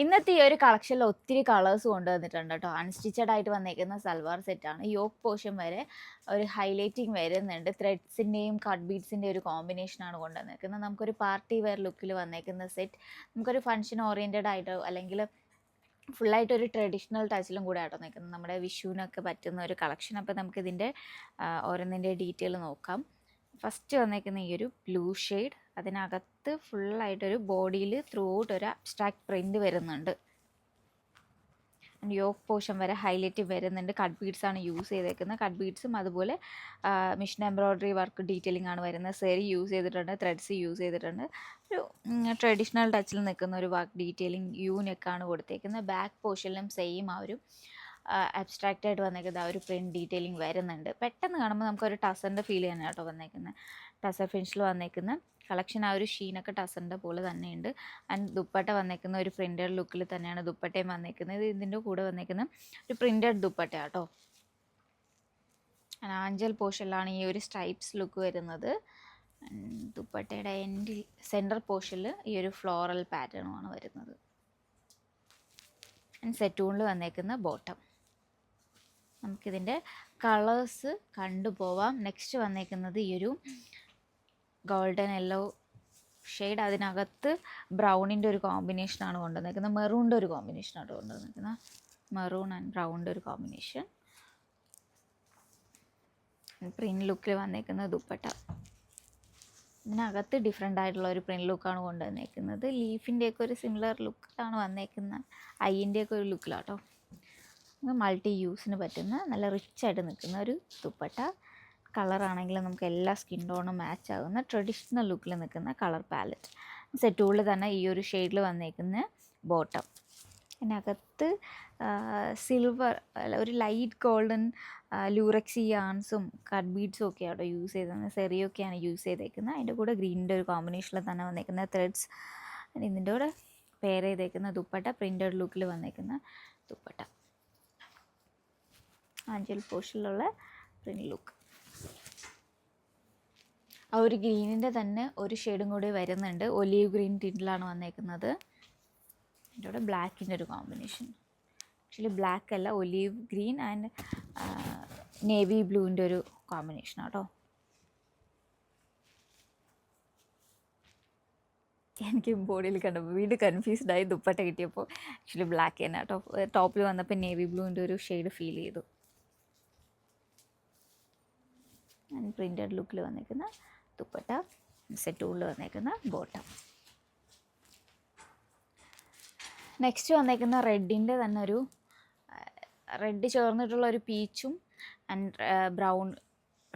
ഇന്നത്തെ ഈ ഒരു കളക്ഷനിൽ ഒത്തിരി കളേഴ്സ് കൊണ്ടുവന്നിട്ടുണ്ട് കേട്ടോ. അൺസ്റ്റിച്ചഡ് ആയിട്ട് വന്നേക്കുന്ന സൽവാർ സെറ്റാണ്. യോക്ക് പോർഷൻ വരെ ഒരു ഹൈലൈറ്റിങ് വരുന്നുണ്ട്. ത്രെഡ്സിൻ്റെയും കട്ട് ബീഡ്സിൻ്റെ ഒരു കോമ്പിനേഷനാണ് കൊണ്ടുവന്നിരിക്കുന്നത്. നമുക്കൊരു പാർട്ടി വെയർ ലുക്കിൽ വന്നേക്കുന്ന സെറ്റ് നമുക്കൊരു ഫംഗ്ഷൻ ഓറിയൻറ്റഡ് ആയിട്ടോ അല്ലെങ്കിൽ ഫുള്ളായിട്ടൊരു ട്രഡീഷണൽ ടച്ചിലും കൂടെ ആട്ടോ നിൽക്കുന്നത്. നമ്മുടെ വിഷുവിനൊക്കെ പറ്റുന്ന ഒരു കളക്ഷൻ. അപ്പോൾ നമുക്കിതിൻ്റെ ഓരോന്നിൻ്റെ ഡീറ്റെയിൽ നോക്കാം. ഫസ്റ്റ് വന്നേക്കുന്ന ഈ ഒരു ബ്ലൂ ഷെയ്ഡ്, അതിനകത്ത് ഫുള്ളായിട്ടൊരു ബോഡിയിൽ ത്രൂ ഔട്ട് ഒരു അബ്സ്ട്രാക്ട് പ്രിൻറ്റ് വരുന്നുണ്ട്. യോക്ക് പോർഷൻ വരെ ഹൈലൈറ്റ് വരുന്നുണ്ട്. കട്ട് ബീഡ്സാണ് യൂസ് ചെയ്തേക്കുന്നത്. കട്ട് ബീഡ്സും അതുപോലെ മിഷൻ എംബ്രോയ്ഡറി വർക്ക് ഡീറ്റെയിലിംഗ് ആണ് വരുന്നത്. സെറി യൂസ് ചെയ്തിട്ടുണ്ട്, ത്രെഡ്സ് യൂസ് ചെയ്തിട്ടുണ്ട്. ഒരു ട്രഡീഷണൽ ടച്ചിൽ നിൽക്കുന്ന ഒരു വർക്ക് ഡീറ്റെയിലിംഗ് നെക്കാണ് കൊടുത്തേക്കുന്നത്. ബാക്ക് പോർഷനിലും സെയിം ആ ഒരു അബ്സ്ട്രാക്റ്റ് ആയിട്ട് വന്നേക്കുന്നത് ആ ഒരു പ്രിൻറ്റ് ഡീറ്റെയിലിംഗ് വരുന്നുണ്ട്. പെട്ടെന്ന് കാണുമ്പോൾ നമുക്കൊരു ടസറിൻ്റെ ഫീൽ തന്നെ കേട്ടോ വന്നേക്കുന്നത്. ടസർ ഫിനിഷിൽ വന്നേക്കുന്ന കളക്ഷൻ ആ ഒരു ഷീനൊക്കെ ടസറിൻ്റെ പോലെ തന്നെയുണ്ട്. ആൻഡ് ദുപ്പട്ട വന്നേക്കുന്ന ഒരു പ്രിൻറ്റഡ് ലുക്കിൽ തന്നെയാണ് ദുപ്പട്ടയും വന്നേക്കുന്നത്. ഇതിൻ്റെ കൂടെ വന്നേക്കുന്ന ഒരു പ്രിൻറ്റഡ് ദുപ്പട്ട കേട്ടോ. ആഞ്ചൽ പോർഷനിലാണ് ഈ ഒരു സ്ട്രൈപ്സ് ലുക്ക് വരുന്നത്. ദുപ്പട്ടയുടെ സെൻറ്റർ പോർഷനിൽ ഈ ഒരു ഫ്ലോറൽ പാറ്റേണുമാണ് വരുന്നത്. ആൻഡ് സെറ്റൂണിൽ വന്നേക്കുന്ന ബോട്ടം. നമുക്കിതിൻ്റെ കളേഴ്സ് കണ്ടുപോവാം. നെക്സ്റ്റ് വന്നേക്കുന്നത് ഈ ഒരു ഗോൾഡൻ യെല്ലോ ഷെയ്ഡ്, അതിനകത്ത് ബ്രൗണിൻ്റെ ഒരു കോമ്പിനേഷനാണ് കൊണ്ടുവന്നേക്കുന്നത്. മെറൂണിൻ്റെ ഒരു കോമ്പിനേഷനാണ് കൊണ്ടുവന്നേക്കുന്നത്. മെറൂൺ ആൻഡ് ബ്രൗണിൻ്റെ ഒരു കോമ്പിനേഷൻ. പ്രിൻറ്റ് ലുക്കിൽ വന്നേക്കുന്ന ദുപ്പട്ട. ഇതിനകത്ത് ഡിഫറെൻ്റ് ആയിട്ടുള്ള ഒരു പ്രിൻറ്റ് ലുക്കാണ് കൊണ്ടുവന്നേക്കുന്നത്. ലീഫിൻ്റെയൊക്കെ ഒരു സിമിലർ ലുക്കിലാണ് വന്നേക്കുന്നത്. ഐൻ്റെയൊക്കെ ഒരു ലുക്കിലാട്ടോ. മൾട്ടി യൂസിന് പറ്റുന്ന നല്ല റിച്ചായിട്ട് നിൽക്കുന്ന ഒരു ദുപ്പട്ട. കളറാണെങ്കിൽ നമുക്ക് എല്ലാ സ്കിൻ ടോണും മാച്ച് ആകുന്ന ട്രഡീഷണൽ ലുക്കിൽ നിൽക്കുന്ന കളർ പാലറ്റ്. സെറ്റൂളിൽ തന്നെ ഈ ഒരു ഷെയ്ഡിൽ വന്നേക്കുന്ന ബോട്ടം. ഇതിനകത്ത് സിൽവർ ഒരു ലൈറ്റ് ഗോൾഡൻ ലൂറക്സി യാൺസും കട്ട് ബീഡ്സും ഒക്കെ അവിടെ യൂസ് ചെയ്തത്. സെറിയൊക്കെയാണ് യൂസ് ചെയ്തേക്കുന്നത്. അതിൻ്റെ കൂടെ ഗ്രീനിൻ്റെ ഒരു കോമ്പിനേഷനിൽ തന്നെ വന്നേക്കുന്ന ത്രെഡ്സ്. ഇതിൻ്റെ കൂടെ പെയർ ചെയ്തേക്കുന്ന ദുപ്പട്ട, പ്രിൻറ്റഡ് ലുക്കിൽ വന്നേക്കുന്ന ദുപ്പട്ട. ആഞ്ചൽ പോർഷനിലുള്ള പ്രിൻറ്റ് ലുക്ക്. ആ ഒരു ഗ്രീനിൻ്റെ തന്നെ ഒരു ഷെയ്ഡും കൂടി വരുന്നുണ്ട്. ഒലീവ് ഗ്രീൻ ടിൻറ്റിലാണ് വന്നേക്കുന്നത്. അതിൻ്റെ കൂടെ ബ്ലാക്കിൻ്റെ ഒരു കോമ്പിനേഷൻ. ആക്ച്വലി ബ്ലാക്ക് അല്ല, ഒലീവ് ഗ്രീൻ ആൻഡ് നേവി ബ്ലൂവിൻ്റെ ഒരു കോമ്പിനേഷൻ കേട്ടോ. എനിക്ക് ബോഡിയിൽ കണ്ടപ്പോൾ വീണ്ടും കൺഫ്യൂസ്ഡായി. ദുപ്പട്ട കിട്ടിയപ്പോൾ ആക്ച്വലി ബ്ലാക്ക് തന്നെ കേട്ടോ. ടോപ്പിൽ വന്നപ്പോൾ നേവി ബ്ലൂവിൻ്റെ ഒരു ഷെയ്ഡ് ഫീൽ ചെയ്തു. ആൻഡ് പ്രിൻറ്റഡ് ലുക്കിൽ വന്നേക്കുന്ന ദുപ്പട്ട, സെറ്റൂളിൽ വന്നേക്കുന്ന ബോട്ടം. നെക്സ്റ്റ് വന്നേക്കുന്ന റെഡിൻ്റെ തന്നെ ഒരു റെഡ് ചേർന്നിട്ടുള്ള ഒരു പീച്ചും ആൻഡ് ബ്രൗൺ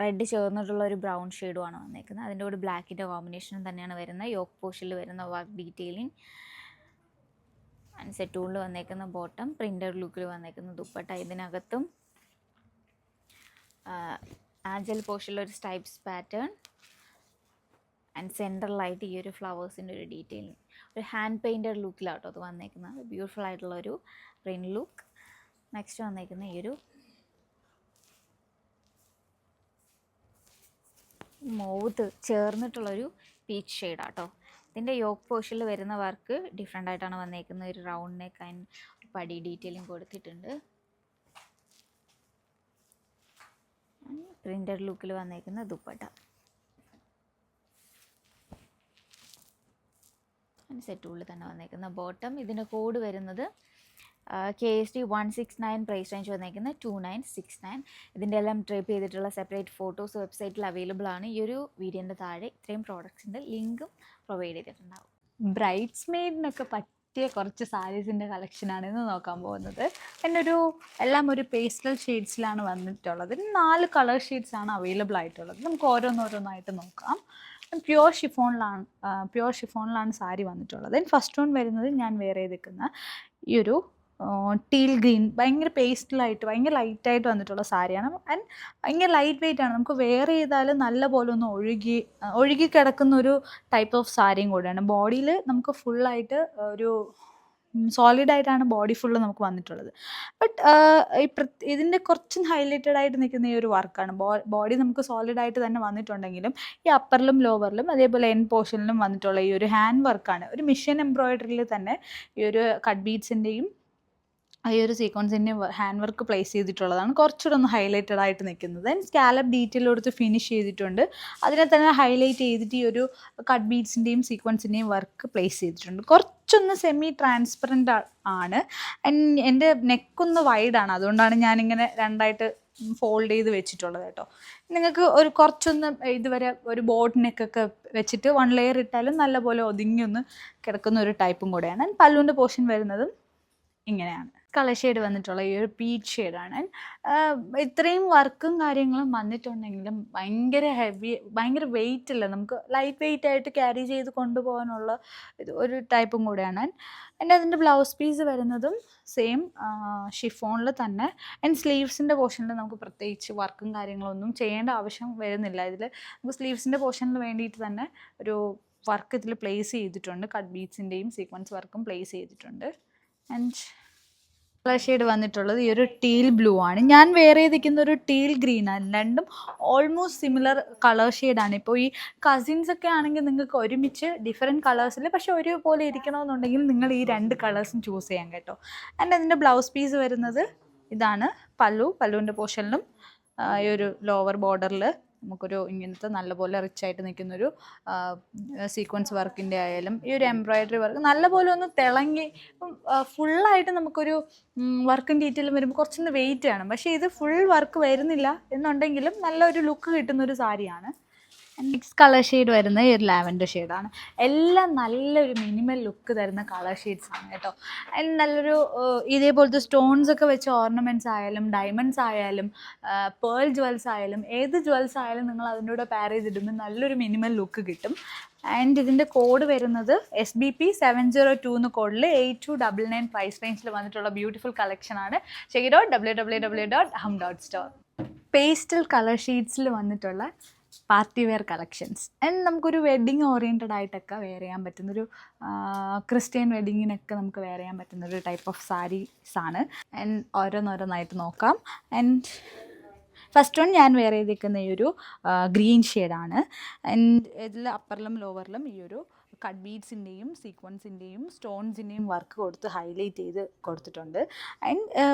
റെഡ് ചേർന്നിട്ടുള്ള ഒരു ബ്രൗൺ ഷെയ്ഡുമാണ് വന്നേക്കുന്നത്. അതിൻ്റെ കൂടെ ബ്ലാക്കിൻ്റെ കോമ്പിനേഷനും തന്നെയാണ് വരുന്നത്. യോക്ക് പോർഷനിൽ വരുന്ന വർക്ക് ഡീറ്റെയിലിംഗ് ആൻഡ് സെറ്റൂളിൽ വന്നേക്കുന്ന ബോട്ടം, പ്രിൻറ്റഡ് ലുക്കിൽ വന്നേക്കുന്ന ദുപ്പട്ട. ഇതിനകത്തും ആഞ്ചൽ പോർഷനിൽ ഒരു സ്ട്രൈപ്സ് പാറ്റേൺ ആൻഡ് സെൻറ്ററിലായിട്ട് ഈ ഒരു ഫ്ലവേഴ്സിൻ്റെ ഒരു ഡീറ്റെയിലിംഗ്. ഒരു ഹാൻഡ് പെയിൻറ്റഡ് ലുക്കിലാട്ടോ അത് വന്നേക്കുന്നത്. ബ്യൂട്ടിഫുൾ ആയിട്ടുള്ള ഒരു പ്രിൻറ്റ് ലുക്ക്. നെക്സ്റ്റ് വന്നേക്കുന്ന ഈ ഒരു മൗത്ത് ചേർന്നിട്ടുള്ളൊരു പീച്ച് ഷെയ്ഡാട്ടോ. ഇതിൻ്റെ യോക്ക് പോർഷനിൽ വരുന്ന വർക്ക് ഡിഫറെൻ്റ് ആയിട്ടാണ് വന്നേക്കുന്നത്. ഒരു റൗണ്ട് നെക്ക് ആൻഡ് ഒരു പടി ഡീറ്റെയിലിംഗ് കൊടുത്തിട്ടുണ്ട്. പ്രിൻറ്റഡ് ലുക്കിൽ വന്നേക്കുന്ന ദുപ്പട്ട. സെറ്റുള്ളിൽ തന്നെ വന്നേക്കുന്ന ബോട്ടം. ഇതിൻ്റെ കോഡ് വരുന്നത് KSD 169, പ്രൈസ് റേഞ്ച് വന്നേക്കുന്നത് 2969. ഇതിൻ്റെ എല്ലാം ഡ്രേപ്പ് ചെയ്തിട്ടുള്ള സെപ്പറേറ്റ് ഫോട്ടോസ് വെബ്സൈറ്റിൽ അവൈലബിൾ ആണ്. ഈ ഒരു വീഡിയോൻ്റെ താഴെ ഇത്രയും പ്രോഡക്ട്സിൻ്റെ ലിങ്കും പ്രൊവൈഡ് ചെയ്തിട്ടുണ്ടാവും. ബ്രൈഡ്സ് മെയ്ഡിനൊക്കെ പറ്റിയ കുറച്ച് സാരീസിൻ്റെ കളക്ഷനാണ് ഇന്ന് നോക്കാൻ പോകുന്നത്. എൻ്റെ എല്ലാം ഒരു പേസ്റ്റൽ ഷെയ്ഡ്സിലാണ് വന്നിട്ടുള്ളത്. 4 കളർ ഷെയ്ഡ്സാണ് അവൈലബിൾ ആയിട്ടുള്ളത്. നമുക്ക് ഓരോന്നോരോന്നായിട്ട് നോക്കാം. പ്യുവർ ഷിഫോണിലാണ് സാരി വന്നിട്ടുള്ളത്. ഫസ്റ്റ് വൺ വരുന്നത് ഞാൻ വെയർ ചെയ്തിരിക്കുന്ന ഈ ഒരു ടീൽ ഗ്രീൻ, ഭയങ്കര പേസ്റ്റലായിട്ട് ഭയങ്കര ലൈറ്റായിട്ട് വന്നിട്ടുള്ള സാരിയാണ്. ആൻഡ് ഭയങ്കര ലൈറ്റ് വെയിറ്റ് ആണ്. നമുക്ക് വെയർ ചെയ്താൽ നല്ല പോലെ ഒന്ന് ഒഴുകി കിടക്കുന്ന ഒരു ടൈപ്പ് ഓഫ് സാരിയും കൂടെയാണ്. ബോഡിയിൽ നമുക്ക് ഫുള്ളായിട്ട് ഒരു സോളിഡ് ആയിട്ടാണ് ബോഡി ഫുള്ള് നമുക്ക് വന്നിട്ടുള്ളത്. ബട്ട് ഇതിൻ്റെ കുറച്ചും ഹൈലൈറ്റഡ് ആയിട്ട് നിൽക്കുന്ന ഈ ഒരു വർക്കാണ്. ബോഡി നമുക്ക് സോളിഡ് ആയിട്ട് തന്നെ വന്നിട്ടുണ്ടെങ്കിലും ഈ അപ്പറിലും ലോവറിലും അതേപോലെ എൻ പോർഷനിലും വന്നിട്ടുള്ള ഈ ഒരു ഹാൻഡ് വർക്കാണ്. ഒരു മിഷൻ എംബ്രോയിഡറിയിൽ തന്നെ ഈ ഒരു കട്ട് ബീഡ്സിൻ്റെയും ഈ ഒരു സീക്വൻസിൻ്റെ ഹാൻഡ് വർക്ക് പ്ലേസ് ചെയ്തിട്ടുള്ളതാണ് കുറച്ചുകൂടെ ഒന്ന് ഹൈലൈറ്റഡ് ആയിട്ട് നിൽക്കുന്നത്. ദെൻ സ്കാലപ്പ് ഡീറ്റെയിൽ കൊടുത്ത് ഫിനിഷ് ചെയ്തിട്ടുണ്ട്. അതിനെ തന്നെ ഹൈലൈറ്റ് ചെയ്തിട്ട് ഈ ഒരു കട്ട് ബീഡ്സിൻ്റെയും സീക്വൻസിൻ്റെയും വർക്ക് പ്ലേസ് ചെയ്തിട്ടുണ്ട്. കുറച്ചൊന്ന് സെമി ട്രാൻസ്പെറൻ്റ് ആണ്. എൻ്റെ നെക്കൊന്ന് വൈഡാണ്, അതുകൊണ്ടാണ് ഞാനിങ്ങനെ രണ്ടായിട്ട് ഫോൾഡ് ചെയ്ത് വെച്ചിട്ടുള്ളത് കേട്ടോ. നിങ്ങൾക്ക് ഒരു കുറച്ചൊന്ന് ഇതുവരെ ഒരു ബോട്ട് നെക്കൊക്കെ വെച്ചിട്ട് 1 ലെയർ ഇട്ടാലും നല്ലപോലെ ഒതുങ്ങി ഒന്ന് കിടക്കുന്ന ഒരു ടൈപ്പും കൂടെയാണ്. പല്ലുവിൻ്റെ പോർഷൻ വരുന്നതും ഇങ്ങനെയാണ്. കളർ ഷെയ്ഡ് വന്നിട്ടുള്ള ഈ ഒരു പീച്ച് ഷെയ്ഡാണ്. ഇത്രയും വർക്കും കാര്യങ്ങളും വന്നിട്ടുണ്ടെങ്കിലും ഭയങ്കര വെയിറ്റ് ഇല്ല, നമുക്ക് ലൈറ്റ് വെയിറ്റ് ആയിട്ട് ക്യാരി ചെയ്ത് കൊണ്ടുപോകാനുള്ള ഒരു ടൈപ്പും കൂടെയാണ്. അതിൻ്റെ ബ്ലൗസ് പീസ് വരുന്നതും സെയിം ഷിഫോണിൽ തന്നെ. സ്ലീവ്സിൻ്റെ പോർഷനിൽ നമുക്ക് പ്രത്യേകിച്ച് വർക്കും കാര്യങ്ങളൊന്നും ചെയ്യേണ്ട ആവശ്യം വരുന്നില്ല. ഇതിൽ നമുക്ക് സ്ലീവ്സിൻ്റെ പോർഷനിൽ വേണ്ടിയിട്ട് തന്നെ ഒരു വർക്ക് ഇതിൽ പ്ലേസ് ചെയ്തിട്ടുണ്ട്. കട്ട് ബീഡ്സിൻ്റെയും സീക്വൻസ് വർക്കും പ്ലേസ് ചെയ്തിട്ടുണ്ട്. കളർ ഷെയ്ഡ് വന്നിട്ടുള്ളത് ഈ ഒരു ടീൽ ബ്ലൂ ആണ്. ഞാൻ വേറെ ചെയ്തിരിക്കുന്ന ഒരു ടീൽ ഗ്രീൻ ആണ്. രണ്ടും ഓൾമോസ്റ്റ് സിമിലർ കളർ ഷെയ്ഡാണ്. ഇപ്പോൾ ഈ കസിൻസ് ഒക്കെ ആണെങ്കിൽ നിങ്ങൾക്ക് ഒരുമിച്ച് ഡിഫറെൻറ്റ് കളേഴ്സിൽ പക്ഷേ ഒരുപോലെ ഇരിക്കണമെന്നുണ്ടെങ്കിൽ നിങ്ങൾ ഈ 2 കളേഴ്സും ചൂസ് ചെയ്യാം കേട്ടോ. അതിൻ്റെ ബ്ലൗസ് പീസ് വരുന്നത് ഇതാണ്. പല്ലുവിൻ്റെ പോർഷനിലും ഈ ഒരു ലോവർ ബോർഡറിൽ നമുക്കൊരു ഇങ്ങനത്തെ നല്ലപോലെ റിച്ചായിട്ട് നിൽക്കുന്നൊരു സീക്വൻസ് വർക്കിൻ്റെ ആയാലും ഈ ഒരു എംബ്രോയിഡറി വർക്ക് നല്ലപോലെ ഒന്ന് തിളങ്ങി ഫുള്ളായിട്ട് നമുക്കൊരു വർക്കും ഡീറ്റെയിലും വരുമ്പോൾ കുറച്ചൊന്ന് വെയിറ്റ് വേണം. പക്ഷേ ഇത് ഫുൾ വർക്ക് വരുന്നില്ല എന്നുണ്ടെങ്കിലും നല്ലൊരു ലുക്ക് കിട്ടുന്നൊരു സാരിയാണ്. നെക്സ്റ്റ് കളർ ഷെയ്ഡ് വരുന്നത് ഈ ഒരു ലാവൻഡർ ഷെയ്ഡാണ്. എല്ലാം നല്ലൊരു മിനിമൽ ലുക്ക് തരുന്ന കളർ ഷെയ്ഡ്സ് ആണ് കേട്ടോ. അതിന് നല്ലൊരു ഇതേപോലത്തെ സ്റ്റോൺസ് ഒക്കെ വെച്ച ഓർണമെൻറ്റ്സ് ആയാലും ഡയമണ്ട്സ് ആയാലും പേൾ ജ്വൽസ് ആയാലും ഏത് ജ്വൽസ് ആയാലും നിങ്ങൾ അതിൻ്റെ കൂടെ പെയർ ചെയ്തിടുമ്പോൾ നല്ലൊരു മിനിമൽ ലുക്ക് കിട്ടും. ഇതിൻ്റെ കോഡ് വരുന്നത് SBP 702 എന്ന കോഡിൽ 8299 പ്രൈസ് റേഞ്ചിൽ വന്നിട്ടുള്ള ബ്യൂട്ടിഫുൾ കളക്ഷനാണ്. Check it out www.hum.store. Pastel colour ഷെയ്ഡ്സിൽ വന്നിട്ടുള്ള പാർട്ടി വെയർ കളക്ഷൻസ്. നമുക്കൊരു വെഡ്ഡിങ് ഓറിയൻറ്റഡ് ആയിട്ടൊക്കെ വെയർ ചെയ്യാൻ പറ്റുന്നൊരു ക്രിസ്ത്യൻ വെഡ്ഡിങ്ങിനൊക്കെ നമുക്ക് വെയർ ചെയ്യാൻ പറ്റുന്നൊരു ടൈപ്പ് ഓഫ് സാരീസാണ്. ഓരോന്നോരോന്നായിട്ട് നോക്കാം. ഫസ്റ്റ് വൺ ഞാൻ വെയർ ചെയ്തിരിക്കുന്ന ഈ ഒരു ഗ്രീൻ ഷെയ്ഡാണ്. ഇതിൽ അപ്പറിലും ലോവറിലും ഈ ഒരു കട്ട് ബീഡ്സിൻ്റെയും സീക്വൻസിൻ്റെയും സ്റ്റോൺസിൻ്റെയും വർക്ക് കൊടുത്ത് ഹൈലൈറ്റ് ചെയ്ത് കൊടുത്തിട്ടുണ്ട്.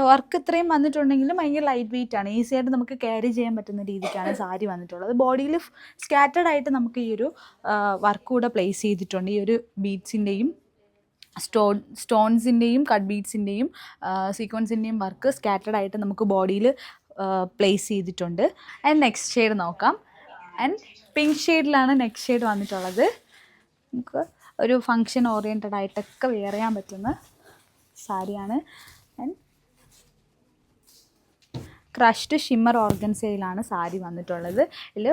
വർക്ക് ഇത്രയും വന്നിട്ടുണ്ടെങ്കിലും ഭയങ്കര ലൈറ്റ് വെയിറ്റ് ആണ്. ഈസി ആയിട്ട് നമുക്ക് ക്യാരി ചെയ്യാൻ പറ്റുന്ന രീതിക്കാണ് സാരി വന്നിട്ടുള്ളത്. ബോഡിയിൽ സ്കാറ്റേഡ് ആയിട്ട് നമുക്ക് ഈ ഒരു വർക്ക് കൂടെ പ്ലേസ് ചെയ്തിട്ടുണ്ട്. ഈ ഒരു ബീഡ്സിൻ്റെയും സ്റ്റോൺസിൻ്റെയും കട്ട് ബീഡ്സിൻ്റെയും സീക്വൻസിൻ്റെയും വർക്ക് സ്കാറ്റേഡ് ആയിട്ട് നമുക്ക് ബോഡിയിൽ പ്ലേസ് ചെയ്തിട്ടുണ്ട്. നെക്സ്റ്റ് ഷെയ്ഡ് നോക്കാം. പിങ്ക് ഷെയ്ഡിലാണ് നെക്സ്റ്റ് ഷെയ്ഡ് വന്നിട്ടുള്ളത്. നമുക്ക് ഒരു ഫങ്ഷൻ ഓറിയൻറ്റഡ് ആയിട്ടൊക്കെ വെയർ ചെയ്യാൻ പറ്റുന്ന സാരിയാണ്. ക്രഷ്ഡ് ഷിമ്മർ ഓർഗൻസയിലാണ് സാരി വന്നിട്ടുള്ളത്. ഇതിൽ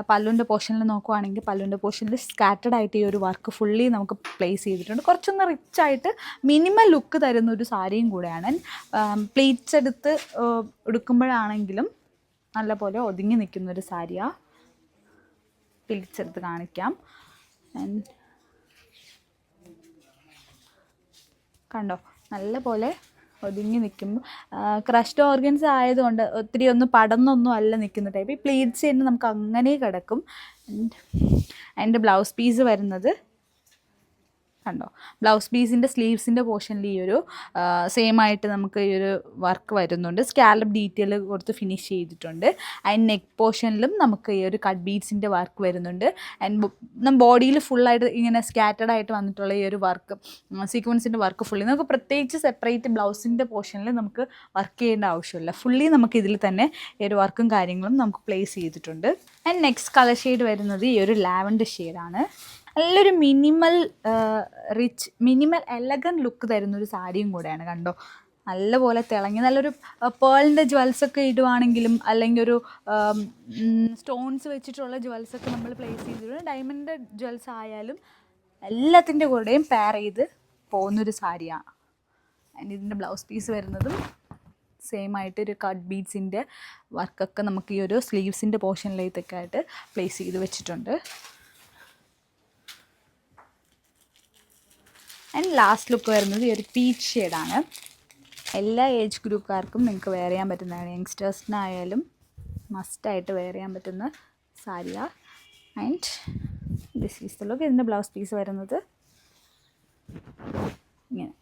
പല്ലുവിൻ്റെ പോർഷനിൽ നോക്കുവാണെങ്കിൽ പല്ലുവിൻ്റെ പോർഷനിൽ സ്കാറ്റേഡ് ആയിട്ട് ഈ ഒരു വർക്ക് ഫുള്ളി നമുക്ക് പ്ലേസ് ചെയ്തിട്ടുണ്ട്. കുറച്ചൊന്ന് റിച്ചായിട്ട് മിനിമൽ ലുക്ക് തരുന്ന ഒരു സാരിയും കൂടെയാണ്. പ്ലീറ്റ്സ് എടുത്ത് എടുക്കുമ്പോഴാണെങ്കിലും നല്ലപോലെ ഒതുങ്ങി നിൽക്കുന്നൊരു സാരിയാണ്. പ്ലീറ്റ്സ് എടുത്ത് കാണിക്കാം. കണ്ടോ, നല്ല പോലെ ഒതുങ്ങി നിൽക്കുമ്പോൾ ക്രഷ്ഡ് ഓർഗൻസ് ആയതുകൊണ്ട് ഒത്തിരി ഒന്ന് പടന്നൊന്നും അല്ല നിൽക്കുന്ന ടൈപ്പ്. ഈ പ്ലീറ്റ്സ് തന്നെ നമുക്ക് അങ്ങനെ കിടക്കും. അതിൻ്റെ ബ്ലൗസ് പീസ് വരുന്നത് കണ്ടോ, ബ്ലൗസ് പീസിൻ്റെ സ്ലീവ്സിൻ്റെ പോർഷനിൽ ഈ ഒരു സെയിം ആയിട്ട് നമുക്ക് ഈ ഒരു വർക്ക് വരുന്നുണ്ട്. സ്കാലപ്പ് ഡീറ്റെയിൽ കൊടുത്ത് ഫിനിഷ് ചെയ്തിട്ടുണ്ട്. അതിന് നെക്ക് പോർഷനിലും നമുക്ക് ഈ ഒരു കട്ട് ബീഡ്സിൻ്റെ വർക്ക് വരുന്നുണ്ട്. ആൻഡ് ബോഡിയിൽ ഫുള്ളായിട്ട് ഇങ്ങനെ സ്കാറ്റേഡ് ആയിട്ട് വന്നിട്ടുള്ള ഈ ഒരു വർക്ക് സീക്വൻസിൻ്റെ വർക്ക് ഫുള്ളി നമുക്ക് പ്രത്യേകിച്ച് സെപ്പറേറ്റ് ബ്ലൗസിൻ്റെ പോർഷനിൽ നമുക്ക് വർക്ക് ചെയ്യേണ്ട ആവശ്യമില്ല. ഫുള്ളി നമുക്ക് ഇതിൽ തന്നെ ഈ ഒരു വർക്കും കാര്യങ്ങളും നമുക്ക് പ്ലേസ് ചെയ്തിട്ടുണ്ട്. ആൻഡ് നെക്സ്റ്റ് കളർ ഷെയ്ഡ് വരുന്നത് ഈ ഒരു ലാവൻഡർ ഷെയ്ഡാണ്. നല്ലൊരു മിനിമൽ എലഗൻറ്റ് ലുക്ക് തരുന്നൊരു സാരിയും കൂടെയാണ്. കണ്ടോ, നല്ലപോലെ തിളങ്ങി നല്ലൊരു പേളിൻ്റെ ജ്വൽസൊക്കെ ഇടുവാണെങ്കിലും അല്ലെങ്കിൽ ഒരു സ്റ്റോൺസ് വെച്ചിട്ടുള്ള ജ്വൽസൊക്കെ നമ്മൾ പ്ലേസ് ചെയ്തിട്ട് ഡയമണ്ട് ജ്വൽസ് ആയാലും എല്ലാത്തിൻ്റെ കൂടെയും പെയർ ചെയ്ത് പോകുന്നൊരു സാരിയാണ്. ഇതിൻ്റെ ബ്ലൗസ് പീസ് വരുന്നതും സെയിം ആയിട്ട് ഒരു കട്ട് ബീഡ്സിൻ്റെ വർക്കൊക്കെ നമുക്ക് ഈ ഒരു സ്ലീവ്സിൻ്റെ പോർഷനിലേക്കൊക്കെ ആയിട്ട് പ്ലേസ് ചെയ്ത് വെച്ചിട്ടുണ്ട്. ആൻഡ് ലാസ്റ്റ് ലുക്ക് വരുന്നത് ഈ ഒരു പീച്ച് ഷെയ്ഡാണ്. എല്ലാ ഏജ് ഗ്രൂപ്പുകാർക്കും നിങ്ങൾക്ക് വെയർ ചെയ്യാൻ പറ്റുന്നതാണ്. യങ്സ്റ്റേഴ്സിനായാലും മസ്റ്റായിട്ട് വെയർ ചെയ്യാൻ പറ്റുന്ന സാരിയാണ്. And this is the look. ഇതിൻ്റെ ബ്ലൗസ് പീസ് വരുന്നത് ഇങ്ങനെ.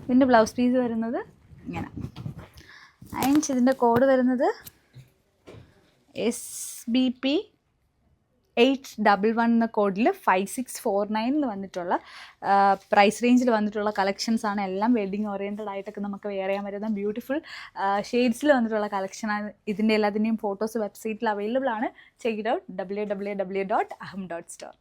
ഇതിൻ്റെ ബ്ലൗസ് പീസ് വരുന്നത് ഇങ്ങനെ. ആൻഡ് ഇതിൻ്റെ കോഡ് വരുന്നത് SBP 811 എന്ന കോഡിൽ 5649 വന്നിട്ടുള്ള പ്രൈസ് റേഞ്ചിൽ വന്നിട്ടുള്ള കളക്ഷൻസ് ആണ്. എല്ലാം വെഡിങ് ഓറിയൻറ്റഡ് ആയിട്ടൊക്കെ നമുക്ക് വെയർ ചെയ്യാൻ പറ്റുന്ന ബ്യൂട്ടിഫുൾ ഷെയ്ഡ്സിൽ വന്നിട്ടുള്ള കളക്ഷനാണ്. ഇതിൻ്റെ എല്ലാത്തിൻ്റെയും ഫോട്ടോസ് വെബ്സൈറ്റിൽ അവൈലബിൾ ആണ്. Check it out www.aham.store.